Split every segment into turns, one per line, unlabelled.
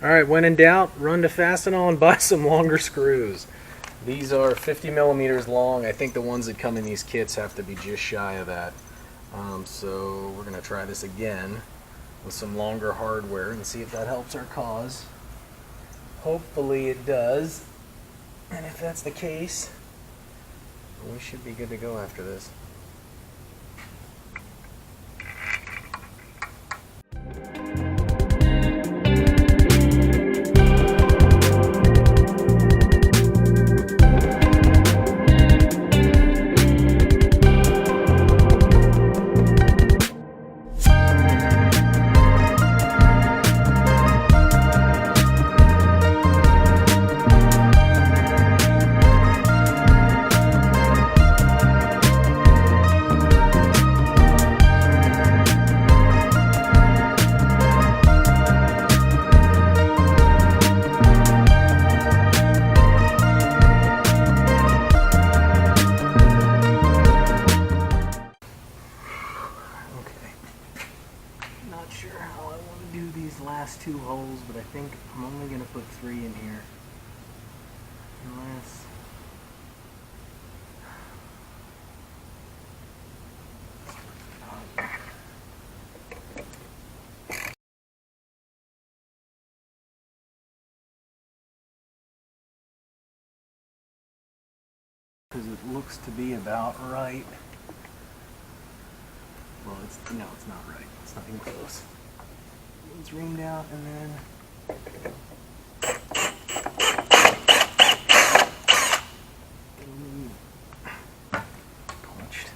Alright, when in doubt, run to Fastenal and buy some longer screws. These are 50 millimeters long. I think the ones that come in these kits have to be just shy of that. So we're going to try this again with some longer hardware and see if that helps our cause. Hopefully it does. And if that's the case, we should be good to go after this. Last two holes, but I think I'm only going to put 3 in here. Unless... because it looks to be about right. Well, it's not right. It's not even close. It's reamed out and then punched.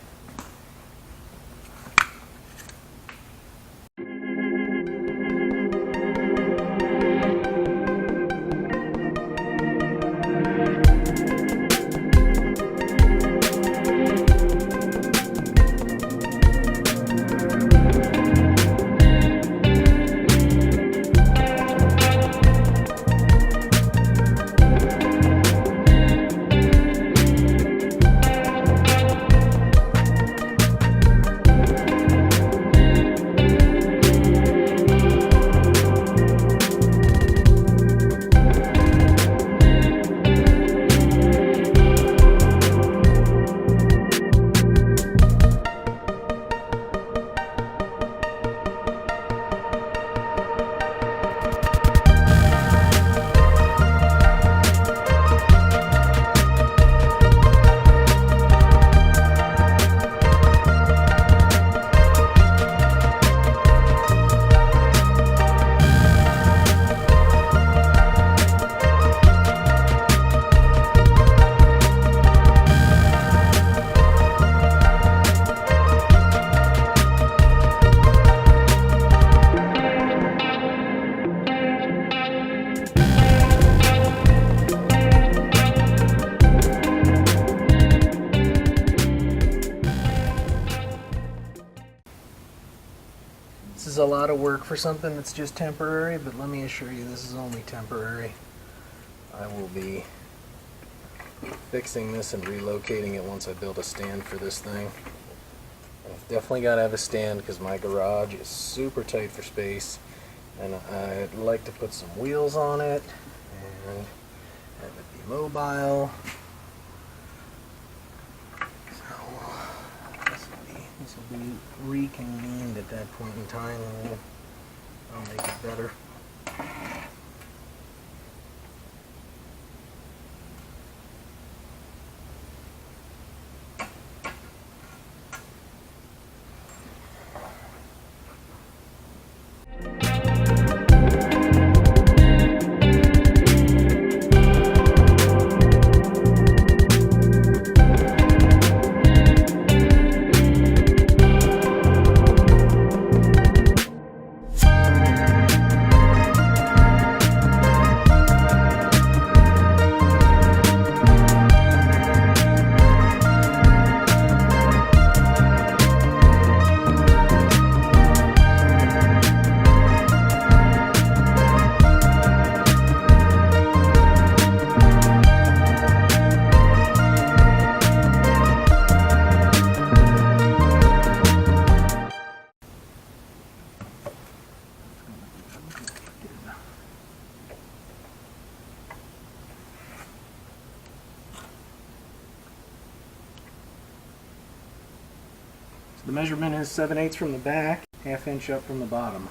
This is a lot of work for something that's just temporary, but let me assure you this is only temporary. I will be fixing this and relocating it once I build a stand for this thing. I've definitely got to have a stand because my garage is super tight for space, and I'd like to put some wheels on it and have it be mobile. This will be reconvened at that point in time, and I'll make it better. The measurement is 7/8 from the back, 1/2 inch up from the bottom.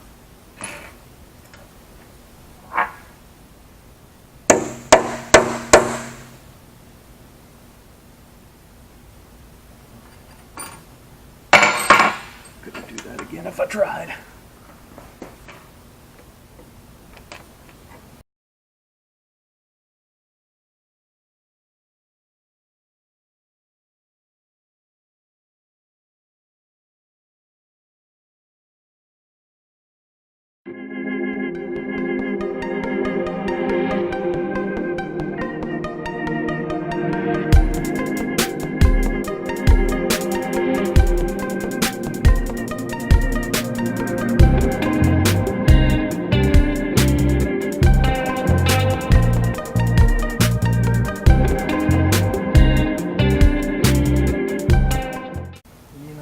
Couldn't do that again if I tried.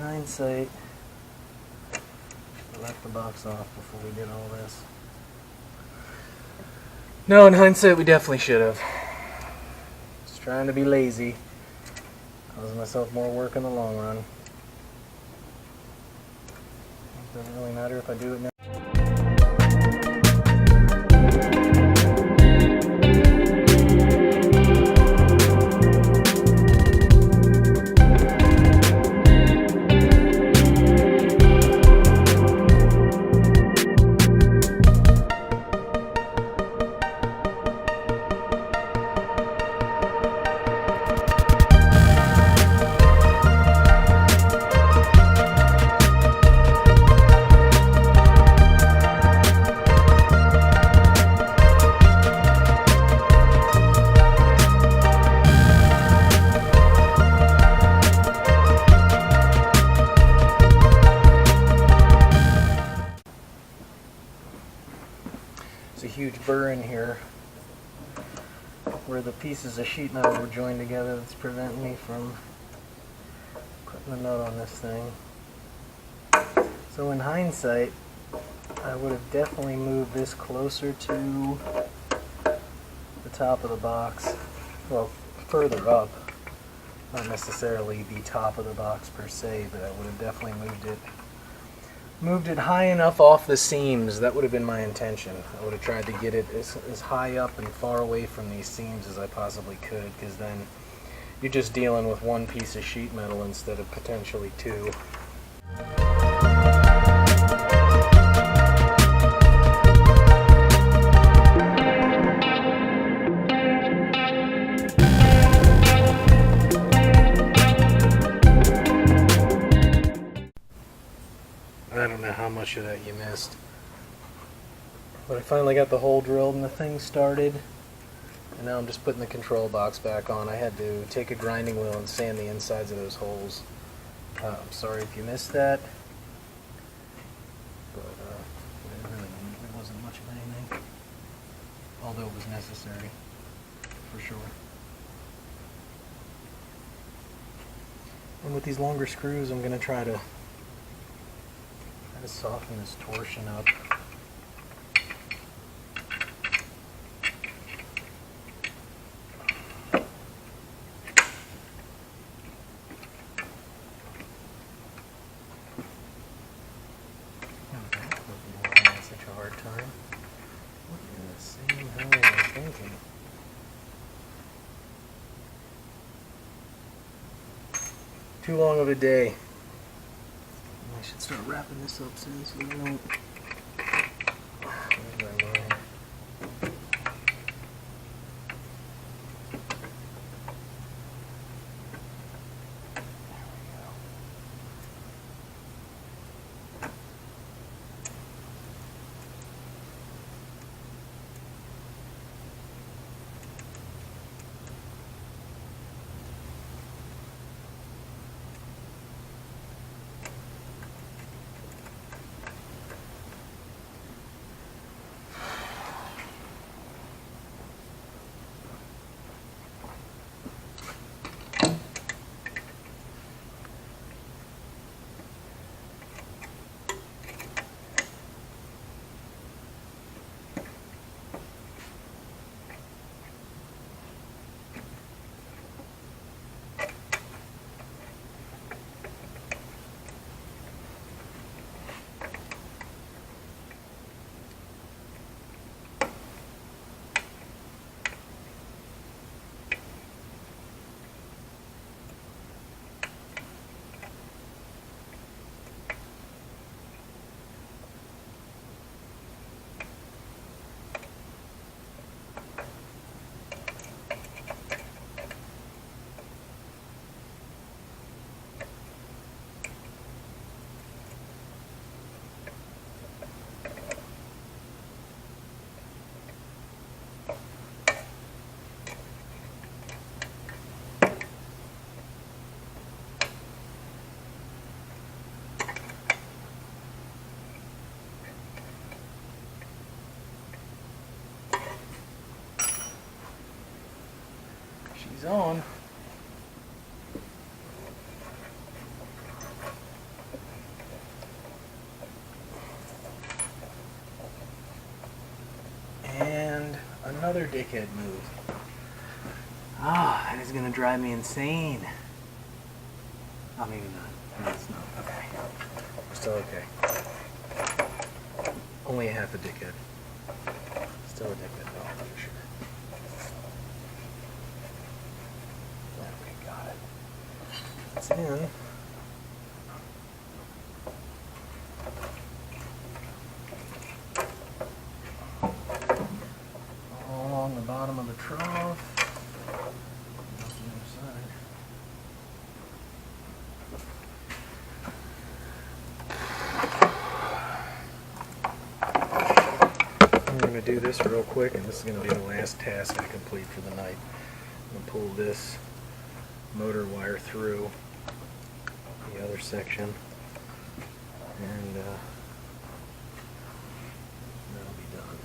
Hindsight, I left the box off before we did all this. No, in hindsight, we definitely should have. Just trying to be lazy, causing myself more work in the long run. It doesn't really matter if I do it now. huge burr in here where the pieces of sheet metal were joined together that's preventing me from putting a nut on this thing. So in hindsight, I would have definitely moved this closer to the top of the box. Well, further up. Not necessarily the top of the box per se, but I would have definitely moved it high enough off the seams. That would have been my intention. I would have tried to get it as high up and far away from these seams as I possibly could, because then you're just dealing with one piece of sheet metal instead of potentially two. I don't know how much of that you missed. But I finally got the hole drilled and the thing started. And now I'm just putting the control box back on. I had to take a grinding wheel and sand the insides of those holes. I'm sorry if you missed that. But it wasn't much of anything. Although it was necessary, for sure. And with these longer screws, I'm going to try to soften this torsion up. Such a hard time. What in the same hell was I thinking? Too long of a day. I should start wrapping this up soon so I don't. Where's my line? She's on. And another dickhead move. Ah, that is gonna drive me insane. Oh, maybe not. No, it's not. Okay. We're still okay. Only a half a dickhead. Still a dickhead though, for sure. Okay, got it. It's in. All along the bottom of the trough. I'm going to do this real quick, and this is going to be the last task I complete for the night. I'm going to pull this motor wire through the other section, and that'll be done.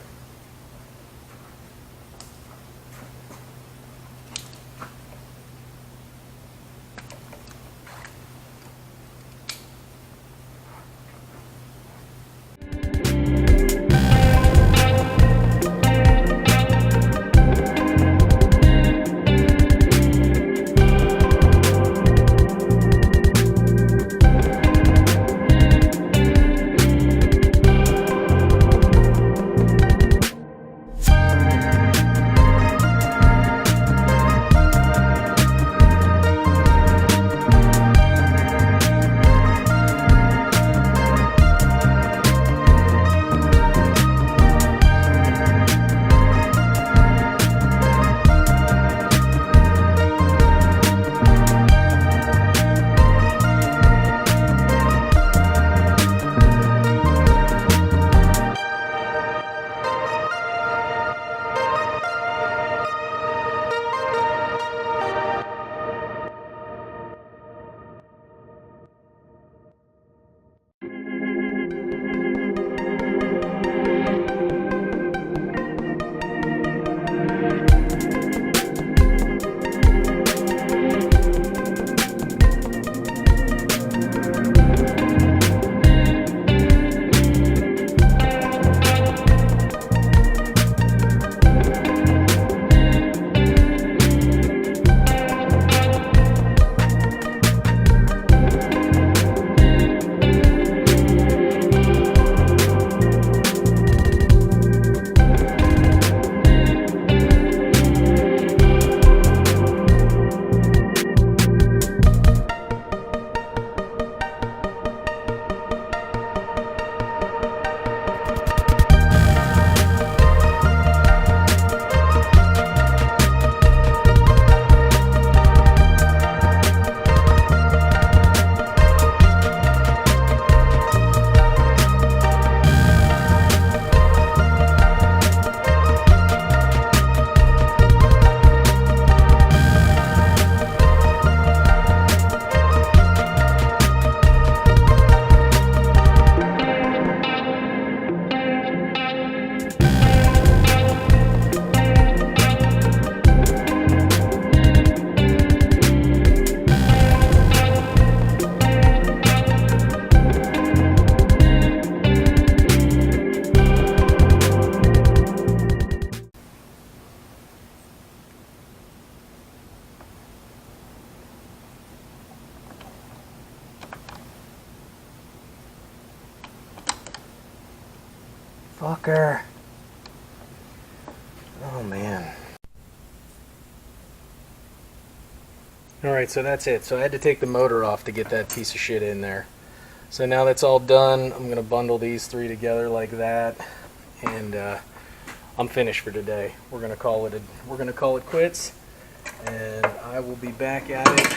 Fucker. Oh man. Alright, so that's it. So I had to take the motor off to get that piece of shit in there. So now that's all done, I'm going to bundle these three together like that, and I'm finished for today. We're going to call it quits, and I will be back at it.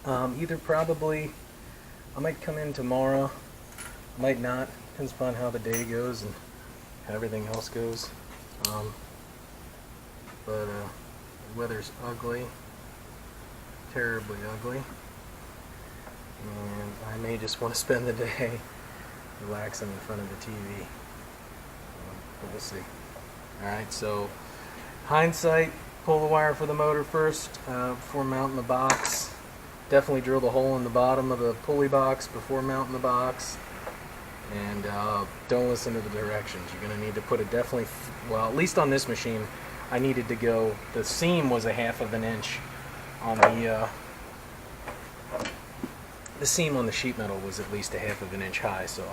Either probably, I might come in tomorrow, I might not, depends upon how the day goes and how everything else goes. But the weather's ugly, terribly ugly. And I may just want to spend the day relaxing in front of the TV. But we'll see. Alright, so hindsight, pull the wire for the motor first before mounting the box. Definitely drill the hole in the bottom of the pulley box before mounting the box. And don't listen to the directions. You're going to need to put it definitely, well, at least on this machine, I needed to go, the seam was a 1/2 inch on the seam on the sheet metal was at least a 1/2 inch high, so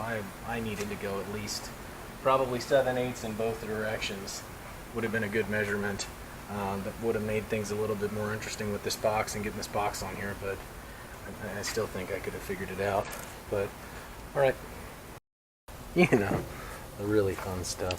I needed to go at least probably 7/8 in both directions. Would have been a good measurement. That would have made things a little bit more interesting with this box and getting this box on here, but I still think I could have figured it out. But, alright. You know, the really fun stuff.